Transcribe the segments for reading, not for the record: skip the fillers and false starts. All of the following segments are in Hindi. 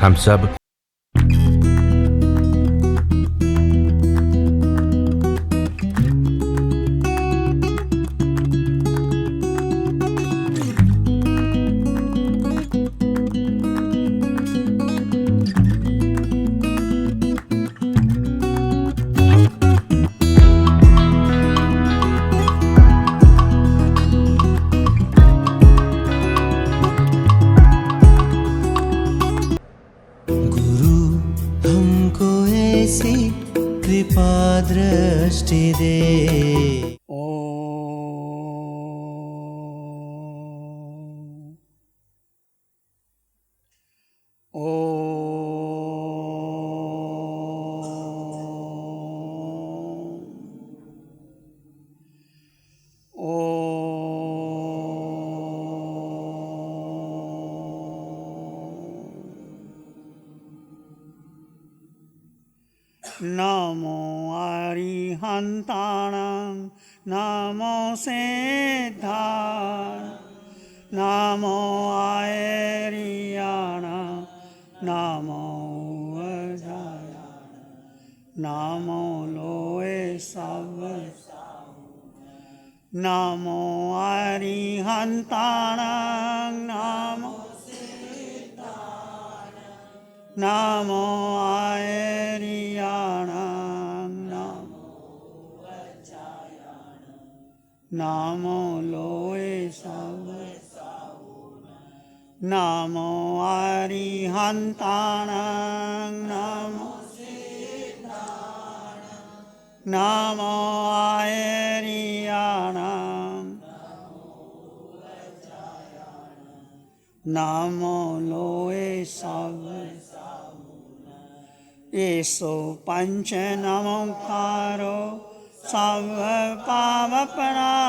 हम सब गुरु हमको ऐसी कृपा दृष्टि दे। नमो अरिहन्ताणां नमो सिद्धाय नमो आयर्याणां नमो अजाय नमो लोए सब नमो अरिहन्ताणां नमो आयर्याणां नमो लोए सब नमो अरिहन्ताणां नमो आयर्याणां नमो लोए सब येषु पंच नमोकारो सर्व पापप्रणाशनो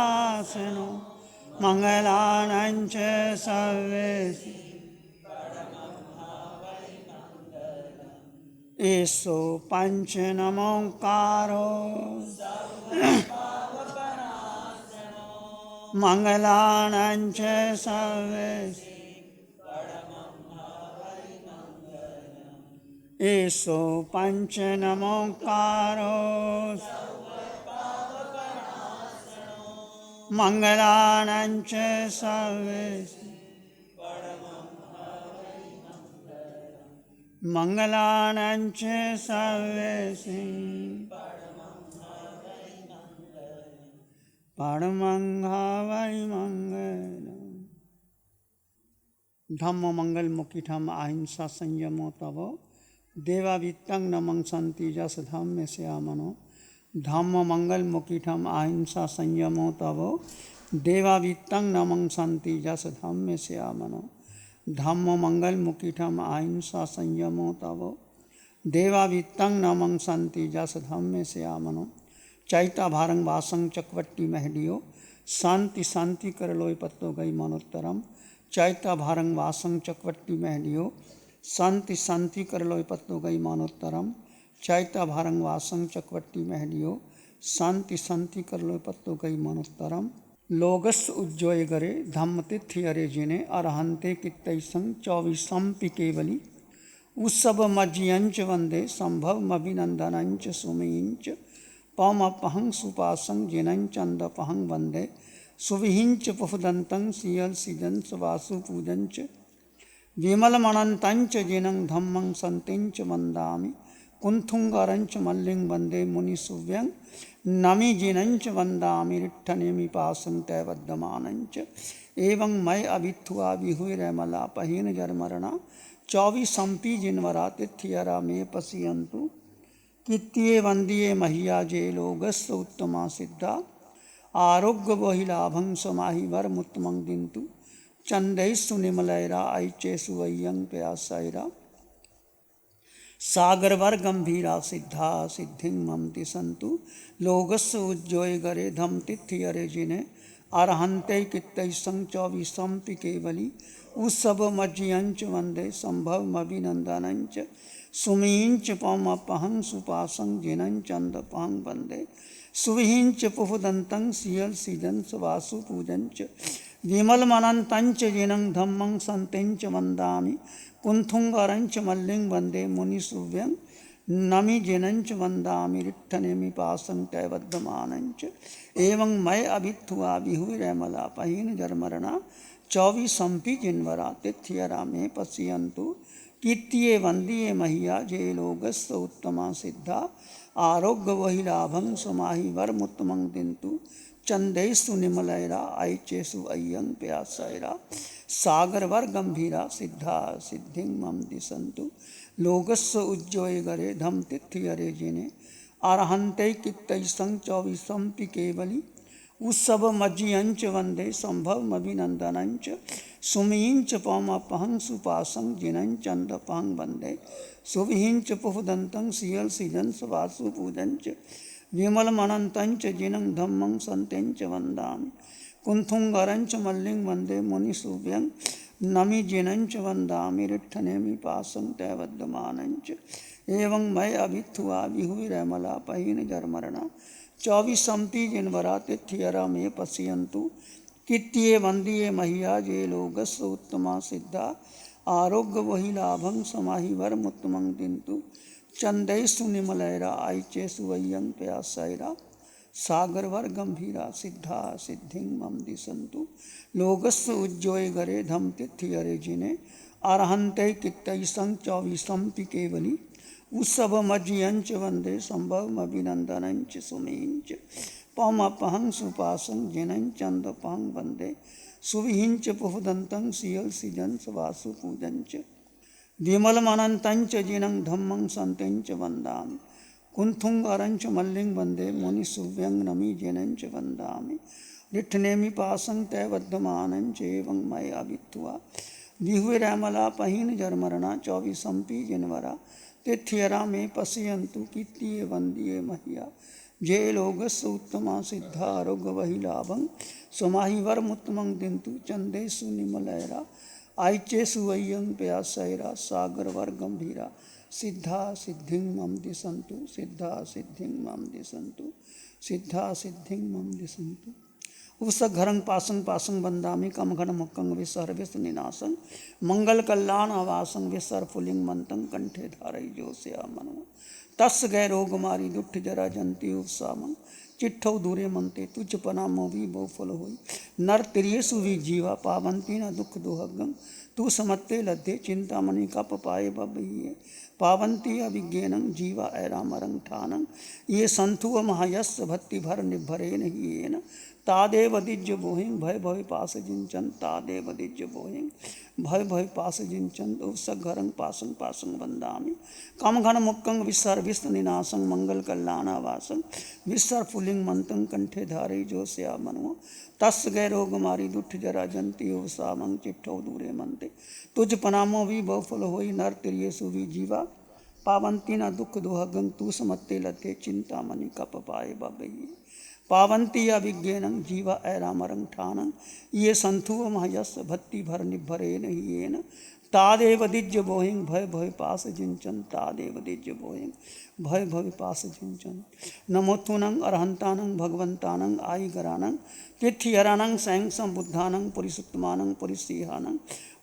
मंगलानां च सर्वेषु येषु पंच नमोकारो मंगलानां च सर्वेषु येषु पंच नमोकारो मंगलानां च सर्वेषु मंगलानां च सर्वेषु परमं वै मंगलम्। धम्म मंगल मुखिठम अहिंसा संयमो तव देवावित्तं नमं संति जस धम्म श्यामनो। धम्म मंगल मुखिठम अहिंसा संयमो तव देवावित्तं नमं संति जस धम्म श्यामनो। धम्म मंगल मुखिठम अहिंसा संयमो तव देवावित्तं नमं संति जस धम्म श्यामनो। चैता भारंग वासं चकवट्टी महडियो शांति शांति कर लोय पत्तो गई मनोत्तरम। चैता भारंग वासं चकवट्टी महडियो शांति शांति कर लोय पत्तो गई मनोत्तरम। चैता भारंग वासं चकवट्टी महडियो शांति शांति कर लोय पत्तो गई मनोत्तरम। लोगस उज्जोय गरे धम्म तिथि अरे जिने अरहंते कित्तैसं चौबीसंपि केवली उत्सव मज्जियंच वंदे संभव मभिनंदनंच सुमिंच पमपहं सुपासं जिनंचंदपहं वंदे सुविहिंच पुफदंतं सियल सीजंच वासु पूजंच विमलमनंतंच जिनं धम्मं संतिंच वंदामि कुंथुंगरंच मल्लिं वंदे मुनिसुव्यं नमि जिनंच वंदामि रिट्ठनेमि पासं तैवद्यमानंच एवं मय अभिथुआ विहुरमला पहीन जरमरणा चौबीसंपि जिनवरा तिथियरा मे पश्यन्तु कित्ये वंदिये मह्या जे लोगस्य उत्तमा सिद्धा आरोग्य बहिलाभं समाहि वरमुत्तमं दिन्तु चंदैसु निमलैरा ऐचेसु वय्यं प्यासैरा सागरवर गंभीरा सिद्धा सिद्धिं ममति सन्तु लोगस्य उज्जोय गरे धम तिथि अरे जिने अरहंते कित्तैसं चौबीसंपि केवली उत्सव मज्जियंच वंदे संभव मभिनंदनंच सुमींच पमपहं सुपासं जिनंचंदपहं वंदे सुविहिंच पुफदंतं सियल सीजंस वासु पूजंच विमलमनंतंच जिनं धम्मं संतिंच वंदामि कुंथुंगरंच मल्लिंग वंदे मुनिसुव्यं नमि जिनंच वंदामि रिट्ठनेमि पासं तैवद्यमानंच एवं मय अभिथुआ विहुरैमला पहीन जरमरणा 24 जिनवरा तिथियरा में पश्यंतु कीर्तिये वंदिये महिया जे लोगस्स उत्तमा सिद्धा आरोग्य वही लाभं समाहि वरमुत्तमं दिन्तु चंदेषु निमलैरा ऐचेषु अय्यं प्यासैरा सागरवर गंभीरा सिद्धा सिद्धिं मम दिशन्तु लोगस्स उज्जय गरे धम तिथियरे जिने अरहंते कित्तैसं 24 केवली उत्सव मज्जियंच वंदे संभव अभिनंदनंच सुमींच पौमपहं सुपासं जिनंच अंधपहं वंदे सुविहिंच पुहदंतं सियल सिजन वासु पूजंच विमल मनंतंच जिनं धम्मं संतेंच वंदामि कुंथुंगरंच मल्लिंग वंदे मुनिसुव्यं नमि जिनंच वंदामि रिट्ठनेमि पासं तैवद्यमानंच एवं मय अभिथुआ विहुरैमला पहीन जरमरणा 24 जिनवरा तिथियरा में पश्यंतु कीर्तिये वंदिये महिया जे लोगस्स उत्तमा सिद्धा आरोग्य वही लाभं समाहि वरमुत्तमं दिन्तु चंदैषु निमलैरा ऐचेषु अय्यं प्यासैरा सागरवर गंभीरा सिद्धा सिद्धिं मम दिशन्तु लोगस्स उज्जय गरे धम तिथियरे जिने अरहंते कित्तैसं 24 केवली उत्सव मज्जियंच वंदे संभव अभिनंदनंच सुमींच पौमपहं सुपासं जिनंचंदपहं वंदे सुविहिंच पुहदंतं सियल सिजन वासु पूजंच विमल मनंतंच जिनं धम्मं संतेंच वंदामि कुंथुंगरंच मल्लिंग वंदे मुनिसुव्यं नमि जिनंच वंदामि रिट्ठनेमि पासं तैवद्यमानंच एवं मय अभिथुआ विहुरैमला पहीन जरमरणा 24 जिनवरा तिथियरा में पश्यंतु कीर्तिये वंदिये महिया जे लोगस्स उत्तमा सिद्धा आरोग्य वही लाभं समाहि वरमुत्तमं दिन्तु चंदेषु निमलैरा ऐचेषु अय्यं प्यासैरा सागरवर गंभीरा सिद्धा सिद्धिं मम दिशन्तु सिद्धा सिद्धिं मम दिशन्तु सिद्धा सिद्धिं मम दिशन्तु उपसघरं पासं पासं वंदामि कमघन मुक्कं विसर विष्णुनिनासं मंगल कल्याण आवासं विसर फुलिंग मंतं कंठे धारय जोस्या मनो तस् गै रोग मारी दुष्ट जरा जंती उपसामं चिट्ठौ दूरे मनते तुझ पनामो भी बहुफल होई नर तिरियसु भी जीवा पावंती न दुख दुहगं तू समत्ते लद्धे चिंतामणि कप पाए बबहिये पावंती अभिज्ञानं जीवा ऐरामरं ठानं ये संथु महायस् भक्ति भर निभरेन हियेन तादेव दिज्य बोहिं भय भय पास जिंचन तादेव दिज्य बोहिं भय भय पास जिंचन उपसघरं पासं पासं वंदामि कमघन मुक्कं विसर विष्णुनिनासं मंगल कल्याणावासं विसर फुलिंग मंतं कंठे धारे जोस्या मनो तस् गै रोग मारी दुष्ट जरा जंती उपसामं चिट्ठौ दूरे मनते तुझ पनामो भी बहुफल होई नर तिरियसु भी जीवा पावंती न दुख दुहगं तू समत्ते लते चिंतामणि कप पाए बबहिये पावंती अभिज्ञानं जीवा ऐरामरं ठानं ये संथु महयस् भक्ति भर निभरेन हियेन तादेव दिज्य बोहिं भय भय पास जिंचन तादेव दिज्य बोहिं भय भय पास जिंचन नमोत्थुनं अरहंतानं भगवंतानं आईगरानं तिथियरानं सैंसं बुद्धानं पुरिसुत्तमानं पुरिसिंहानं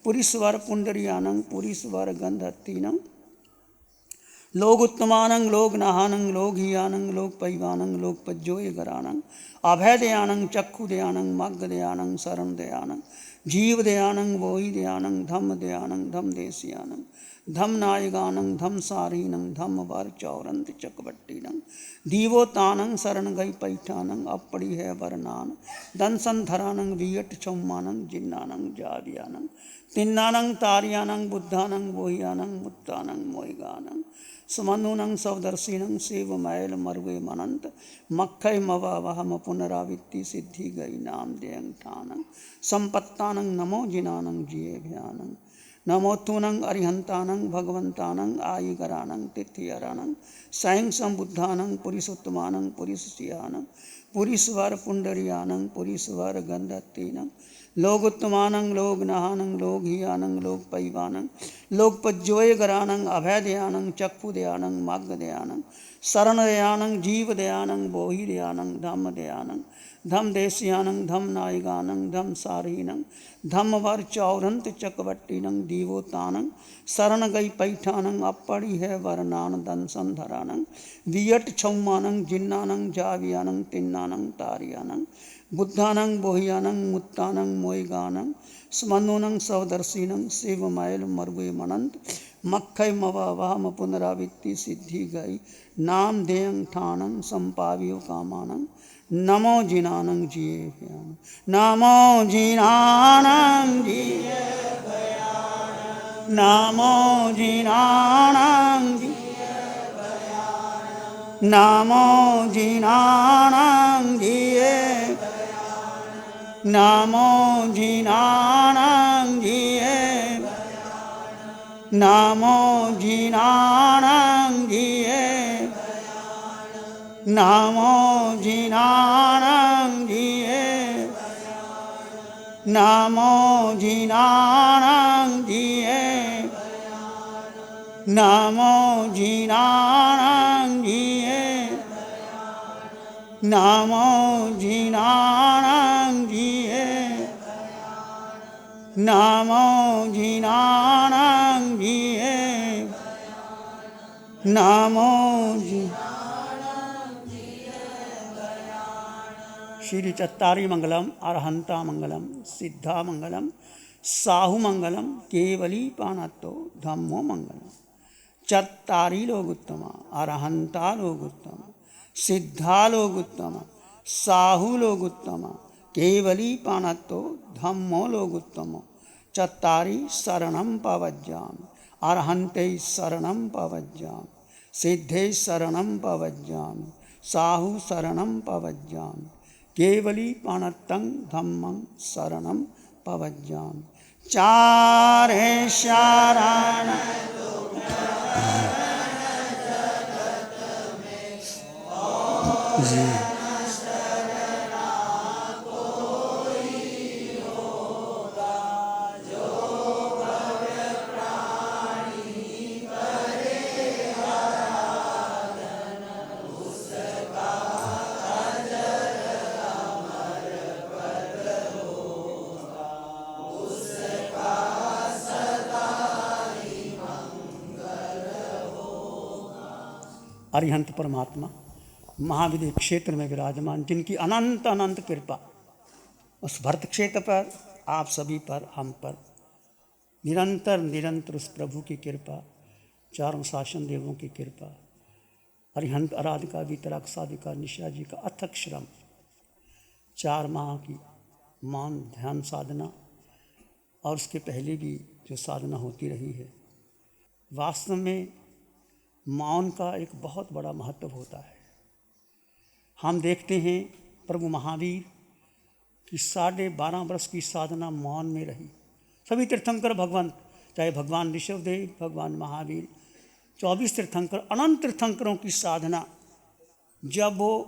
पुरीश्वर पुंडरियानं पुरीश्वर गंधत्तीनं लोग उत्तमानं लोग नाहानं लोग हियानं लोग पैवानं लोग पज्जोय गरानं अभय दयानं चक्षु दयानं मग्ग दयानं शरण दयानं जीव दयानं वोहि दयानं धम्म दयानं धम देशियानं धम नायगानं धम सारीनं धम वर चौरंत चकबट्टीनं दीवोतानं शरण गई पैठानं अपड़ी है वरनान दंसन धरानं वियट चौमानं जिन्नानं जावियानं तिन्नानं तारियानं बुद्धानं वोहियानं मुत्तानं मोयगानं समनुनं सवदर्शिनं सेव मैल मरुए मनंत मक्खय मवावहम पुनरावित्ति सिद्धि गई नाम देयं ठानं संपत्तानं नमो जिनानं जिये भयानं नमोत्थुनं अरिहंतानं भगवंतानं आईगरानं तिथियरानं सैंसं बुद्धानं पुरीसुत्तमानं पुरीसिंहानं पुरीश्वर पुंडरियानं पुरीश्वर गंधत्तीनं लोगोत्तमानं लोग नाहानं लोग हियानं लोग पैवानं लोग पज्जोय गरानं अभय दयानं चक्षु दयानं मग्ग दयानं शरण दयानं जीव दयानं बोहि दयानं धम्म दयानं धम देशियानं धम नायिगानं धम सारहीनं धम वर चौरंत चकवट्टिनं दीवोतानं शरण गई पैठानं अपड़ी है वरनान दन संधरानं वियट छौमानं जिन्नानं जावियानं तिन्नानं तारियानं बुद्धानं बोहियानं मुत्तानं मोयगानं स्मनोनं सवदर्शिनं शिवमैल मरुए मनंत मक्खय मवाम पुनरावृत्ति सिद्धि गई नाम देयं ठानं संपावियो कामानं नमो जिनानं जिये नमो जिनानं जिये नमो जिनानं नमो जिनानं जिये नमो जिनानं जिये नमो जिनानं जिये नमो जिनानं जिये नमो जिनानं जिये नमो जिनानं जिये नमो जिनानं जिये नमो जिनानं जिये नमो श्री चत्तारी मंगलम अरहंता मंगलम सिद्धा मंगलम साहु मंगलम केवली पाणत्तो धम्मो मंगलम। चत्तारी लोग उत्तम, अरहंता लोग उत्तम, सिद्धा लोग उत्तम, साहु लोग उत्तम, केवली पाणत्तो धम्मो लोग उत्तम। चत्तारी शरणं पवज्जामि, अरहन्ते शरणं पवज्जामि, सिद्धे शरणं पवज्जामि, साहु शरणं पवज्जामि, केवली पाणत्तं धम्मं शरणं पवज्जामि। चारे शरण जी अरिहंत परमात्मा महाविद्य क्षेत्र में विराजमान, जिनकी अनंत अनंत कृपा उस भरत क्षेत्र पर, आप सभी पर, हम पर निरंतर निरंतर उस प्रभु की कृपा, चारों शासन देवों की कृपा, अरिहंत आराधिका वितराग साधिका निशा जी का अथक श्रम, 4 माह की मौन ध्यान साधना और उसके पहले भी जो साधना होती रही है। वास्तव में मौन का एक बहुत बड़ा महत्व होता है। हम देखते हैं प्रभु महावीर की 12.5 वर्ष की साधना मौन में रही। सभी तीर्थंकर भगवान, चाहे भगवान ऋषभदेव, भगवान महावीर, 24 तीर्थंकर, अनंत तीर्थंकरों की साधना, जब वो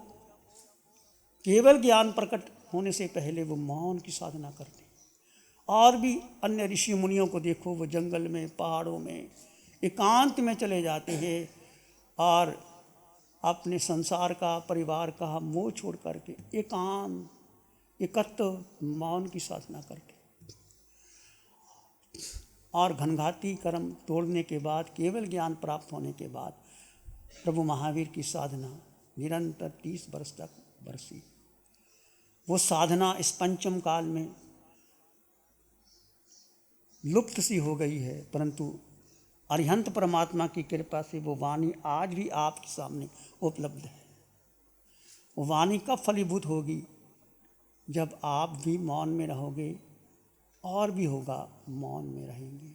केवल ज्ञान प्रकट होने से पहले वो मौन की साधना करते। और भी अन्य ऋषि मुनियों को देखो, वो जंगल में, पहाड़ों में, एकांत में चले जाते हैं और अपने संसार का, परिवार का मोह छोड़ करके एकांत, एकत्व मौन की साधना करते। और घनघाती कर्म तोड़ने के बाद, केवल ज्ञान प्राप्त होने के बाद प्रभु महावीर की साधना निरंतर 30 वर्ष तक बरसी। वो साधना इस पंचम काल में लुप्त सी हो गई है, परंतु अरिहंत परमात्मा की कृपा से वो वाणी आज भी आपके सामने उपलब्ध है। वो वाणी कब फलीभूत होगी? जब आप भी मौन में रहोगे, और भी होगा, मौन में रहेंगे।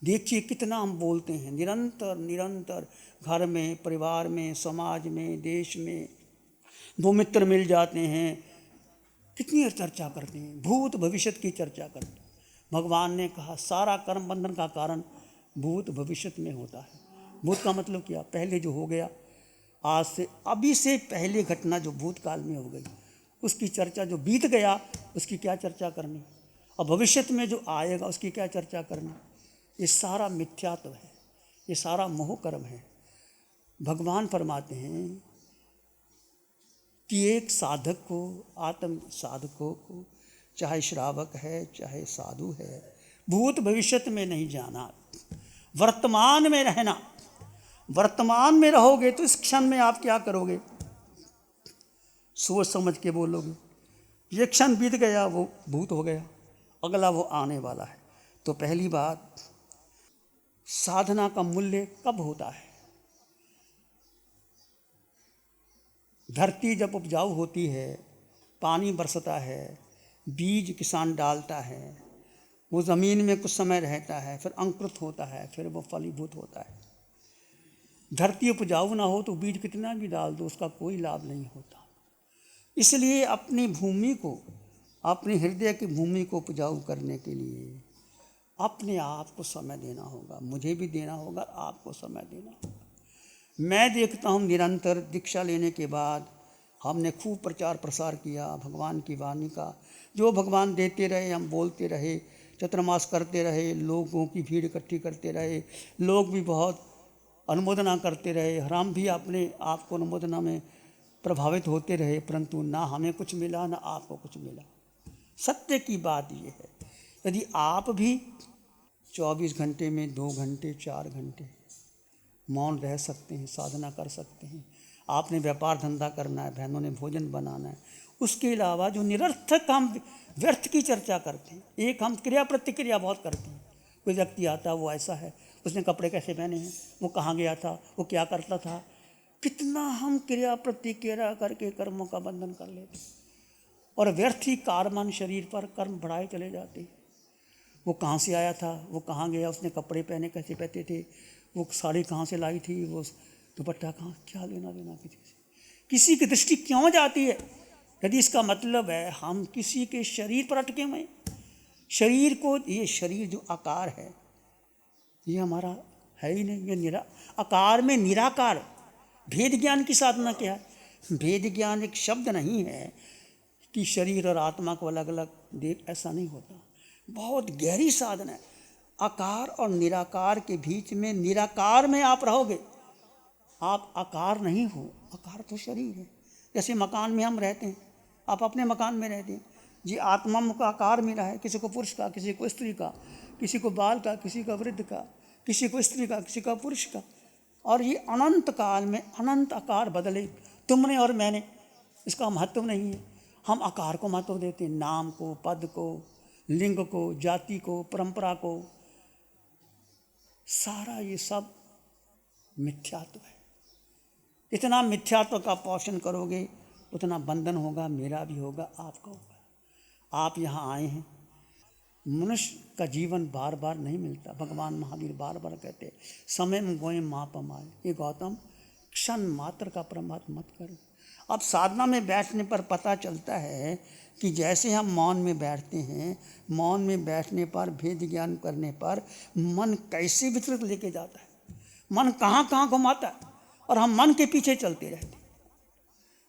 देखिए कितना हम बोलते हैं, निरंतर निरंतर, घर में, परिवार में, समाज में, देश में, 2 मित्र मिल जाते हैं, कितनी चर्चा करते हैं, भूत भविष्य की चर्चा करते हैं। भगवान ने कहा सारा कर्म बंधन का कारण भूत भविष्य में होता है। भूत का मतलब क्या? पहले जो हो गया, आज से, अभी से पहले घटना जो भूतकाल में हो गई, उसकी चर्चा। जो बीत गया उसकी क्या चर्चा करनी, और भविष्य में जो आएगा उसकी क्या चर्चा करनी। ये सारा मिथ्यात्व है, ये सारा मोह कर्म है। भगवान फरमाते हैं कि एक साधक को, आत्म साधकों को, चाहे श्रावक है चाहे साधु है, भूत भविष्य में नहीं जाना, वर्तमान में रहना। वर्तमान में रहोगे तो इस क्षण में आप क्या करोगे, सोच समझ के बोलोगे। ये क्षण बीत गया, वो भूत हो गया, अगला वो आने वाला है। तो पहली बात, साधना का मूल्य कब होता है? धरती जब उपजाऊ होती है, पानी बरसता है, बीज किसान डालता है, वो ज़मीन में कुछ समय रहता है, फिर अंकुरित होता है, फिर वो फलीभूत होता है। धरती उपजाऊ ना हो तो बीज कितना भी डाल दो, उसका कोई लाभ नहीं होता। इसलिए अपनी भूमि को, अपने हृदय की भूमि को उपजाऊ करने के लिए अपने आप को समय देना होगा, मुझे भी देना होगा, आपको समय देना होगा। मैं देखता हूँ निरंतर दीक्षा लेने के बाद हमने खूब प्रचार प्रसार किया भगवान की वाणी का, जो भगवान देते रहे हम बोलते रहे, चतुर्मास करते रहे, लोगों की भीड़ इकट्ठी करते रहे, लोग भी बहुत अनुमोदना करते रहे, हम भी अपने आप को अनुमोदना में प्रभावित होते रहे, परंतु ना हमें कुछ मिला ना आपको कुछ मिला। सत्य की बात ये है, यदि आप भी 24 घंटे में 2 घंटे 4 घंटे मौन रह सकते हैं, साधना कर सकते हैं, आपने व्यापार धंधा करना है, बहनों ने भोजन बनाना है, उसके अलावा जो निरर्थक हम व्यर्थ की चर्चा करते हैं, एक हम क्रिया प्रतिक्रिया बहुत करते हैं। कोई व्यक्ति आता है, वो ऐसा है, उसने कपड़े कैसे पहने हैं, वो कहाँ गया था, वो क्या करता था, कितना हम क्रिया प्रतिक्रिया करके कर्मों का बंधन कर लेते और व्यर्थ ही कारमान शरीर पर कर्म बढ़ाए चले जाते। वो कहाँ से आया था, वो कहाँ गया, उसने कपड़े पहने कैसे पहनते थे, वो साड़ी कहाँ से लाई थी, वो दुपट्टा कहाँ, क्या लेना देना किसी से, किसी की दृष्टि क्यों जाती है? यदि इसका मतलब है हम किसी के शरीर पर अटके हुए, शरीर को, ये शरीर जो आकार है ये हमारा है ही नहीं, ये आकार में निराकार। भेद ज्ञान की साधना क्या है? भेद ज्ञान एक शब्द नहीं है कि शरीर और आत्मा को अलग अलग देख, ऐसा नहीं होता। बहुत गहरी साधना है। आकार और निराकार के बीच में, निराकार में आप रहोगे, आप आकार नहीं हो, आकार तो शरीर है। जैसे मकान में हम रहते हैं, आप अपने मकान में रहते हैं जी, आत्मा को आकार मिला है, किसी को पुरुष का, किसी को स्त्री का, किसी को बाल का, किसी का वृद्ध का, किसी को स्त्री का, किसी का पुरुष का, और ये अनंत काल में अनंत आकार बदले, तुमने और मैंने, इसका महत्व नहीं है। हम आकार को महत्व देते हैं, नाम को, पद को, लिंग को, जाति को, परंपरा को, सारा ये सब मिथ्यात्व है। इतना मिथ्यात्व का पोषण करोगे उतना बंधन होगा, मेरा भी होगा, आपका होगा। आप यहाँ आए हैं, मनुष्य का जीवन बार बार नहीं मिलता। भगवान महावीर बार बार कहते हैं, समय में गोए मापम आए। ये गौतम, क्षण मात्र का प्रमाद मत करो। अब साधना में बैठने पर पता चलता है कि जैसे हम मौन में बैठते हैं, मौन में बैठने पर, भेद ज्ञान करने पर मन कैसे विचलित लेके जाता है, मन कहाँ कहाँ घुमाता है और हम मन के पीछे चलते रहते हैं।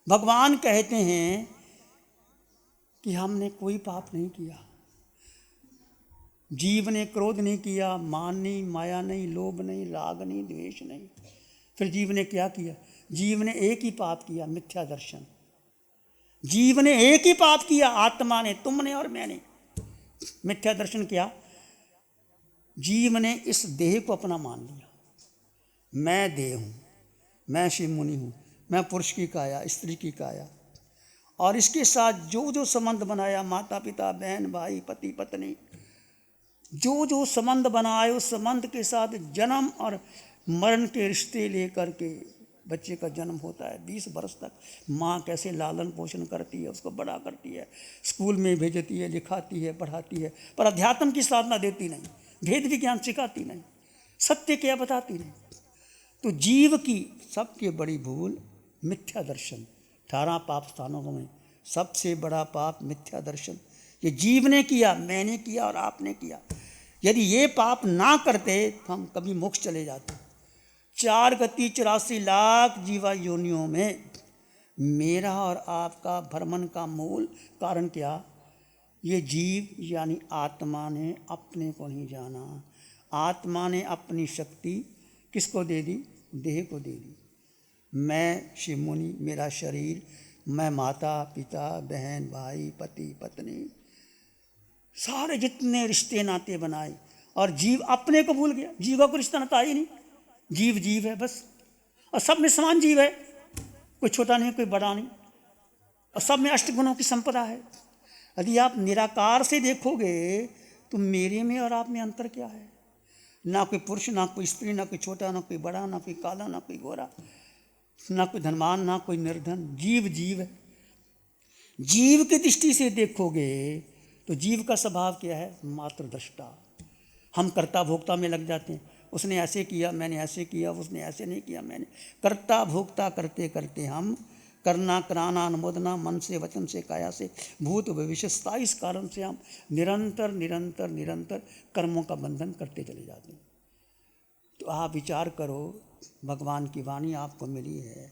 भगवान कहते हैं कि हमने कोई पाप नहीं किया, जीव ने क्रोध नहीं किया, मान नहीं, माया नहीं, लोभ नहीं, राग नहीं, द्वेष नहीं। फिर जीव ने क्या किया? जीव ने एक ही पाप किया, मिथ्या दर्शन। जीव ने एक ही पाप किया, आत्मा ने, तुमने और मैंने। मिथ्या दर्शन क्या? जीव ने इस देह को अपना मान लिया, मैं देह हूँ, मैं शिव मुनि हूँ, मैं पुरुष की काया, स्त्री की काया, और इसके साथ जो जो संबंध बनाया, माता पिता, बहन भाई, पति पत्नी, जो जो संबंध बनाए, उस संबंध के साथ जन्म और मरण के रिश्ते लेकर के बच्चे का जन्म होता है। 20 वर्ष तक माँ कैसे लालन पोषण करती है, उसको बड़ा करती है, स्कूल में भेजती है, लिखाती है, पढ़ाती है, पर अध्यात्म की साधना देती नहीं, भेद विज्ञान सिखाती नहीं, सत्य क्या बताती नहीं। तो जीव की सबसे बड़ी भूल मिथ्या दर्शन। 18 पाप स्थानों में सबसे बड़ा पाप मिथ्या दर्शन। ये जीव ने किया, मैंने किया और आपने किया। यदि ये पाप ना करते तो हम कभी मोक्ष चले जाते। 4 गति 84 लाख जीवा योनियों में मेरा और आपका भ्रमण का मूल कारण क्या? ये जीव यानी आत्मा ने अपने को नहीं जाना। आत्मा ने अपनी शक्ति किसको दे दी? देह को दे दी। मैं शिव मुनि, मेरा शरीर मैं माता पिता बहन भाई पति पत्नी सारे जितने रिश्ते नाते बनाए, और जीव अपने को भूल गया। जीव का कोई रिश्ता नाता ही नहीं, जीव जीव है बस, और सब में समान जीव है, कोई छोटा नहीं कोई बड़ा नहीं, और सब में अष्टगुणों की संपदा है। यदि आप निराकार से देखोगे तो मेरे में और आप में अंतर क्या है? ना कोई पुरुष ना कोई स्त्री, ना कोई छोटा ना कोई बड़ा, ना कोई काला ना कोई गोरा, ना कोई धनवान ना कोई निर्धन, जीव जीव है। जीव की दृष्टि से देखोगे तो जीव का स्वभाव क्या है? मात्र दृष्टा। हम कर्ता भोक्ता में लग जाते हैं, उसने ऐसे किया मैंने ऐसे किया, उसने ऐसे नहीं किया मैंने, कर्ता भोक्ता करते करते हम करना कराना अनुमोदना मन से वचन से काया से भूत भविष्य 27 कारण से हम निरंतर निरंतर निरंतर कर्मों का बंधन करते चले जाते हैं। तो आप विचार करो, भगवान की वाणी आपको मिली है,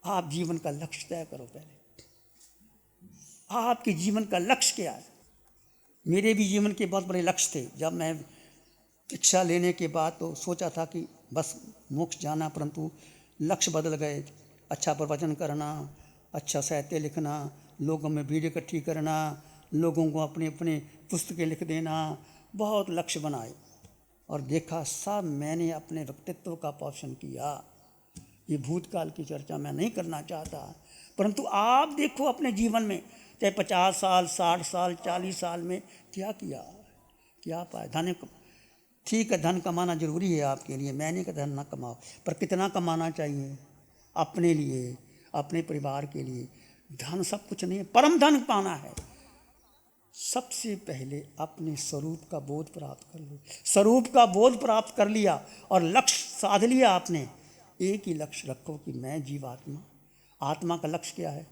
आप जीवन का लक्ष्य तय करो। पहले आपके जीवन का लक्ष्य क्या है? मेरे भी जीवन के बहुत बड़े लक्ष्य थे। जब मैं शिक्षा लेने के बाद तो सोचा था कि बस मोक्ष जाना, परंतु लक्ष्य बदल गए। अच्छा प्रवचन करना, अच्छा साहित्य लिखना, लोगों में भीड़ इकट्ठी करना, लोगों को अपने अपने पुस्तकें लिख देना, बहुत लक्ष्य बनाए, और देखा सब मैंने अपने व्यक्तित्व का पोषण किया। ये भूतकाल की चर्चा मैं नहीं करना चाहता, परंतु आप देखो अपने जीवन में, चाहे 50 साल 60 साल 40 साल में क्या किया, क्या पाया। धन ठीक है, धन कमाना जरूरी है आपके लिए, मैंने कहा धन ना कमाओ, पर कितना कमाना चाहिए? अपने लिए, अपने परिवार के लिए। धन सब कुछ नहीं है, परम धन पाना है। सबसे पहले अपने स्वरूप का बोध प्राप्त कर लो। स्वरूप का बोध प्राप्त कर लिया और लक्ष्य साध लिया आपने। एक ही लक्ष्य रखो कि मैं जीवात्मा। आत्मा का लक्ष्य क्या है?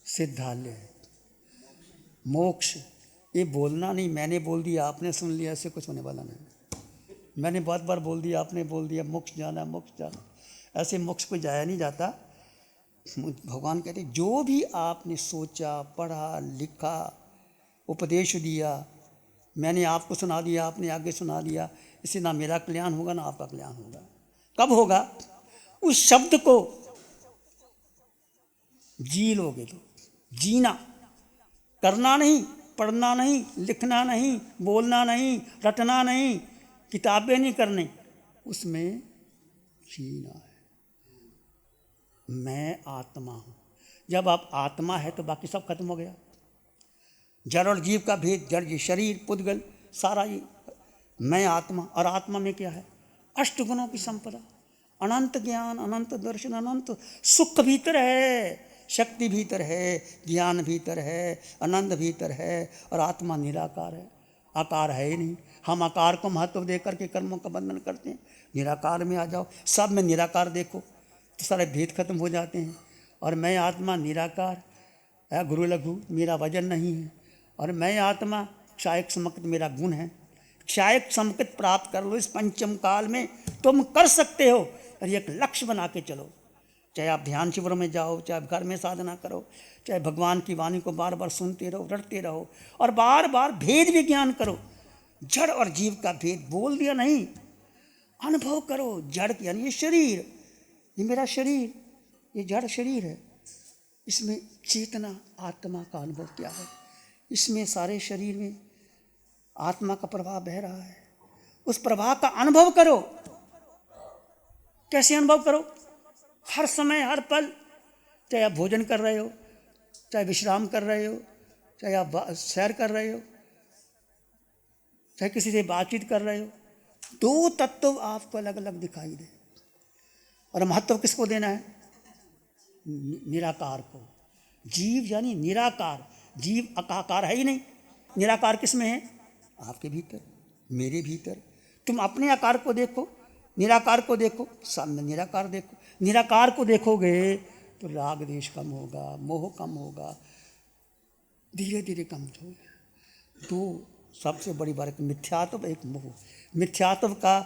सिद्धालय, मोक्ष। ये बोलना नहीं, मैंने बोल दिया आपने सुन लिया, ऐसे कुछ होने वाला नहीं। मैंने बहुत बार बोल दिया आपने बोल दिया, मोक्ष जाना मोक्ष जाना, ऐसे मोक्ष को जाया नहीं जाता। भगवान कहते जो भी आपने सोचा पढ़ा लिखा उपदेश दिया, मैंने आपको सुना दिया आपने आगे सुना दिया, इससे ना मेरा कल्याण होगा ना आपका कल्याण होगा। कब होगा? उस शब्द को जी लोगे तो। जीना, करना नहीं, पढ़ना नहीं, लिखना नहीं, बोलना नहीं, रटना नहीं, किताबें नहीं करने, उसमें जीना है। मैं आत्मा हूँ। जब आप आत्मा है तो बाकी सब खत्म हो गया। जड़ और जीव का भेद, जड़ ये शरीर पुद्गल सारा ये, मैं आत्मा। और आत्मा में क्या है? अष्टगुणों की संपदा, अनंत ज्ञान, अनंत दर्शन, अनंत सुख भीतर है, शक्ति भीतर है, ज्ञान भीतर है, आनंद भीतर है, और आत्मा निराकार है, आकार है ही नहीं। हम आकार को महत्व देकर के कर्मों का बंधन करते हैं। निराकार में आ जाओ, सब में निराकार देखो तो सारे भेद खत्म हो जाते हैं। और मैं आत्मा निराकार है, गुरु लघु मेरा वजन नहीं है, और मैं आत्मा क्षायक समकृत मेरा गुण है। क्षायक समकृत प्राप्त कर लो इस पंचम काल में, तुम कर सकते हो। और एक लक्ष्य बना के चलो, चाहे आप ध्यान शिविरों में जाओ, चाहे घर में साधना करो, चाहे भगवान की वाणी को बार बार सुनते रहो, रटते रहो, और बार बार भेद भी ज्ञान करो। जड़ और जीव का भेद बोल दिया नहीं, अनुभव करो। जड़ यानी ये शरीर, ये मेरा शरीर, ये जड़ शरीर है, इसमें चेतना आत्मा का अनुभव क्या है? इसमें सारे शरीर में आत्मा का प्रभाव बह रहा है, उस प्रभाव का अनुभव करो। कैसे अनुभव करो? हर समय हर पल, चाहे आप भोजन कर रहे हो, चाहे विश्राम कर रहे हो, चाहे आप सैर कर रहे हो, चाहे किसी से बातचीत कर रहे हो, दो तत्व आपको अलग अलग दिखाई दे। और महत्व किसको देना है? निराकार को। जीव यानी निराकार, जीव अकाकार है ही नहीं। निराकार किस में है? आपके भीतर, मेरे भीतर। तुम अपने आकार को देखो, निराकार को देखो, सामने निराकार देखो। निराकार को देखोगे तो राग द्वेष कम होगा, मोह कम होगा, धीरे धीरे कम होगा। तो सबसे बड़ी बात मिथ्यात्व, एक मोह। मिथ्यात्व का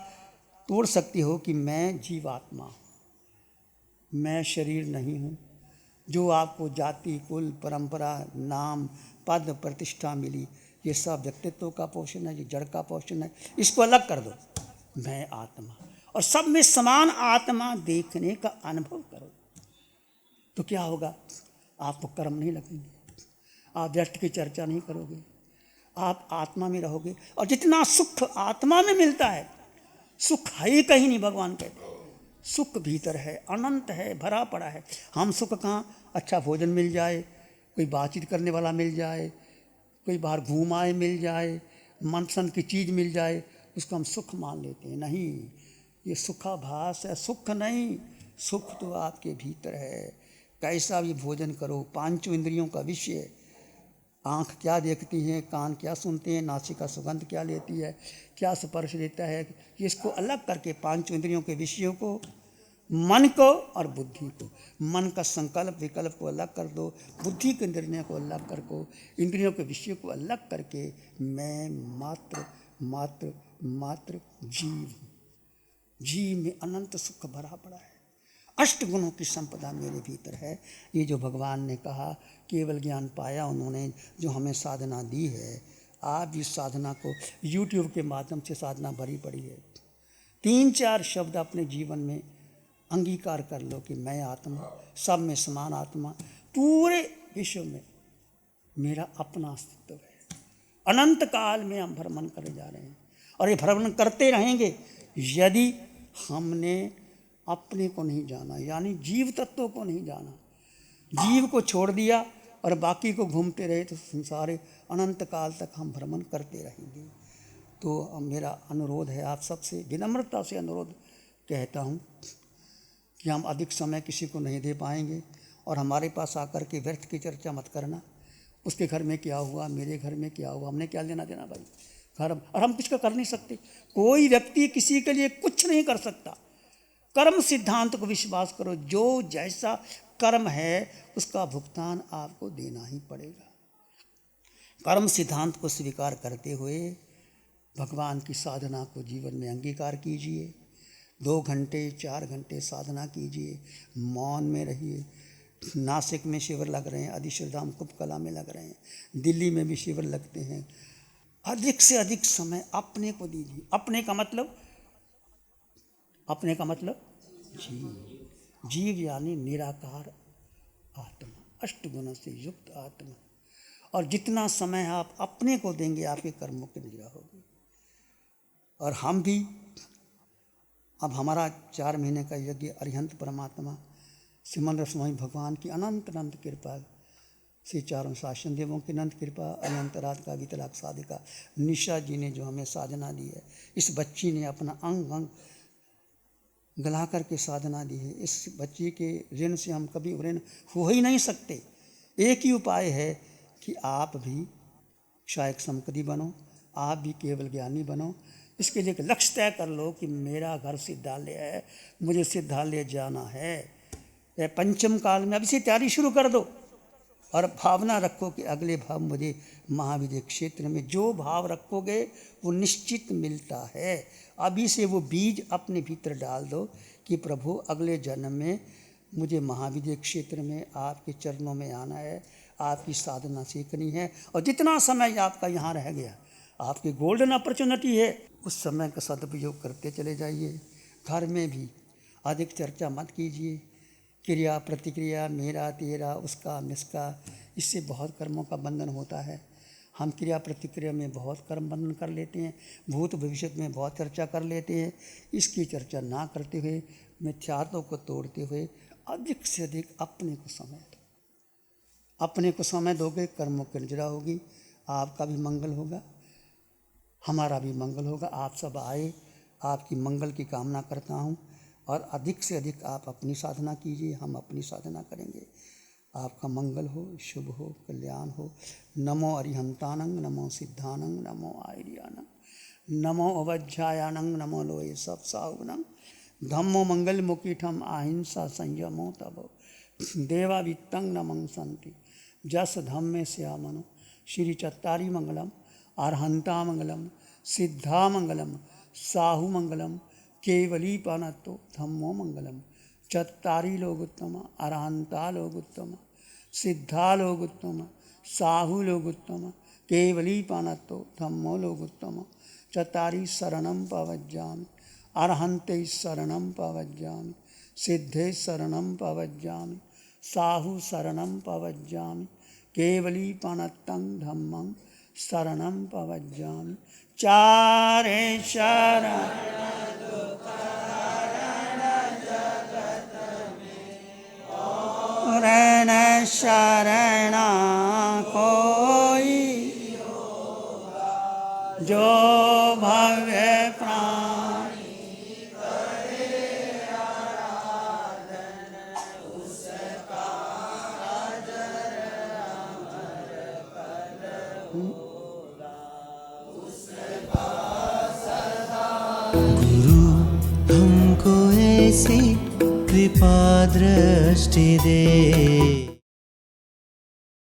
तोड़ सकती हो कि मैं जीवात्मा, मैं शरीर नहीं हूँ। जो आपको जाति कुल परंपरा नाम पद प्रतिष्ठा मिली, ये सब व्यक्तित्व का पोषण है, ये जड़ का पोषण है, इसको अलग कर दो। मैं आत्मा, और सब में समान आत्मा देखने का अनुभव करो। तो क्या होगा? आपको कर्म नहीं लगेंगे, आप व्यष्टि की चर्चा नहीं करोगे, आप आत्मा में रहोगे। और जितना सुख आत्मा में मिलता है, सुख है ही कहीं नहीं। भगवान कहते हैं सुख भीतर है, अनंत है, भरा पड़ा है। हम सुख कहाँ? अच्छा भोजन मिल जाए, कोई बातचीत करने वाला मिल जाए, कोई बाहर घूम आए मिल जाए, मनपसंद की चीज़ मिल जाए, उसको हम सुख मान लेते हैं। नहीं, ये सुखाभास है, सुख नहीं। सुख तो आपके भीतर है। कैसा भी भोजन करो, पांचों इंद्रियों का विषय। आँख क्या देखती है, कान क्या सुनते हैं, नासिका सुगंध क्या लेती है, क्या स्पर्श लेता है, इसको अलग करके पांचों इंद्रियों के विषयों को, मन को और बुद्धि को, मन का संकल्प विकल्प को अलग कर दो, बुद्धि के निर्णय को अलग कर दो, इंद्रियों के विषयों को अलग करके मैं मात्र मात्र मात्र जीव हूँ। जीव में अनंत सुख भरा पड़ा है। अष्ट गुणों की संपदा मेरे भीतर है। ये जो भगवान ने कहा केवल ज्ञान पाया उन्होंने, जो हमें साधना दी है, आप इस साधना को YouTube के माध्यम से साधना भरी पड़ी है। 3-4 शब्द अपने जीवन में अंगीकार कर लो कि मैं आत्मा, सब में समान आत्मा, पूरे विश्व में मेरा अपना अस्तित्व है। अनंत काल में हम भ्रमण करे जा रहे हैं और ये भ्रमण करते रहेंगे यदि हमने अपने को नहीं जाना, यानी जीव तत्व को नहीं जाना। जीव को छोड़ दिया और बाकी को घूमते रहे तो संसार अनंत काल तक हम भ्रमण करते रहेंगे। तो मेरा अनुरोध है, आप सबसे विनम्रता से अनुरोध कहता हूँ कि हम अधिक समय किसी को नहीं दे पाएंगे और हमारे पास आकर के व्यर्थ की चर्चा मत करना। उसके घर में क्या हुआ, मेरे घर में क्या हुआ, हमने क्या लेना देना भाई। कर्म, और हम कुछ का कर नहीं सकते। कोई व्यक्ति किसी के लिए कुछ नहीं कर सकता। कर्म सिद्धांत को विश्वास करो, जो जैसा कर्म है उसका भुगतान आपको देना ही पड़ेगा। कर्म सिद्धांत को स्वीकार करते हुए भगवान की साधना को जीवन में अंगीकार कीजिए। 2 घंटे 4 घंटे साधना कीजिए, मौन में रहिए। नासिक में शिविर लग रहे हैं, अधिश्रधाम कुपकला में लग रहे हैं, दिल्ली में भी शिविर लगते हैं। अधिक से अधिक समय अपने को दीजिए। अपने का मतलब जीव। जीव यानी निराकार आत्मा, अष्ट गुणों से युक्त आत्मा। और जितना समय आप अपने को देंगे आपके कर्मों की निद्रा होगी। और हम भी अब हमारा 4 महीने का यज्ञ अरिहंत परमात्मा सिमंद्र स्वामी भगवान की अनंत अनंत कृपा से, चारों शासन देवों की अनंत कृपा, अनंत रात का वितलाक साधिका निशा जी ने जो हमें साधना दी है, इस बच्ची ने अपना अंग अंग गला करके साधना दी है। इस बच्ची के ऋण से हम कभी ऋण हो ही नहीं सकते। एक ही उपाय है कि आप भी क्षायक संपत्ति बनो, आप भी केवल ज्ञानी बनो। इसके लिए एक लक्ष्य तय कर लो कि मेरा घर सिद्धालय है, मुझे सिद्धालय जाना है। या पंचम काल में अब इसे तैयारी शुरू कर दो और भावना रखो कि अगले भाव मुझे महाविद्य क्षेत्र में, जो भाव रखोगे वो निश्चित मिलता है। अभी से वो बीज अपने भीतर डाल दो कि प्रभु अगले जन्म में मुझे महाविद्य क्षेत्र में आपके चरणों में आना है, आपकी साधना सीखनी है। और जितना समय आपका यहाँ रह गया, आपकी गोल्डन अपॉर्चुनिटी है, उस समय का सदुपयोग करते चले जाइए। घर में भी अधिक चर्चा मत कीजिए। क्रिया प्रतिक्रिया, मेरा तेरा, उसका मिसका, इससे बहुत कर्मों का बंधन होता है। हम क्रिया प्रतिक्रिया में बहुत कर्म बंधन कर लेते हैं, भूत भविष्य में बहुत चर्चा कर लेते हैं। इसकी चर्चा ना करते हुए, मिथ्यात्व को तोड़ते हुए अधिक से अधिक अपने को समय दो। अपने को समय दोगे, कर्मों की निद्रा होगी, आपका भी मंगल होगा, हमारा भी मंगल होगा। आप सब आए, आपकी मंगल की कामना करता हूँ। और अधिक से अधिक आप अपनी साधना कीजिए, हम अपनी साधना करेंगे। आपका मंगल हो, शुभ हो, कल्याण हो। नमो अरिहंतानंग, नमो सिद्धानंग, नमो आयर्यानंग, नमो अवज्ञायानंग, नमो लोये सब साहुनंग, धम्मो मंगल मुकीठम अहिंसा संयमो तबो देवा वित्तंग नमं संति जस धम्मे श्यामनो। श्री चत्तारी मंगलम, अरहंता मंगलम, सिद्धा मंगलम, साहु मंगलम, केवली पानतो धम्मो मंगलम। चत्तारी लोग उत्तम, अरहंता लोग उत्तम, सिद्धा लोग उत्तम, साहु लोग उत्तम, केवली पानतो धम्मो लोग उत्तम। चत्तारी शरणं पवज्जामि, अरहंते शरणं पवज्जामि, सिद्धे शरणं पवज्जामि, साहु शरणं पवज्जामि केवली पनत्तं धम्मं शरणं पवज्जामि चारे शरण रण शरण कोई जो भव्य प्राण गुरु हमको ऐसी कृपा दृष्टि दे।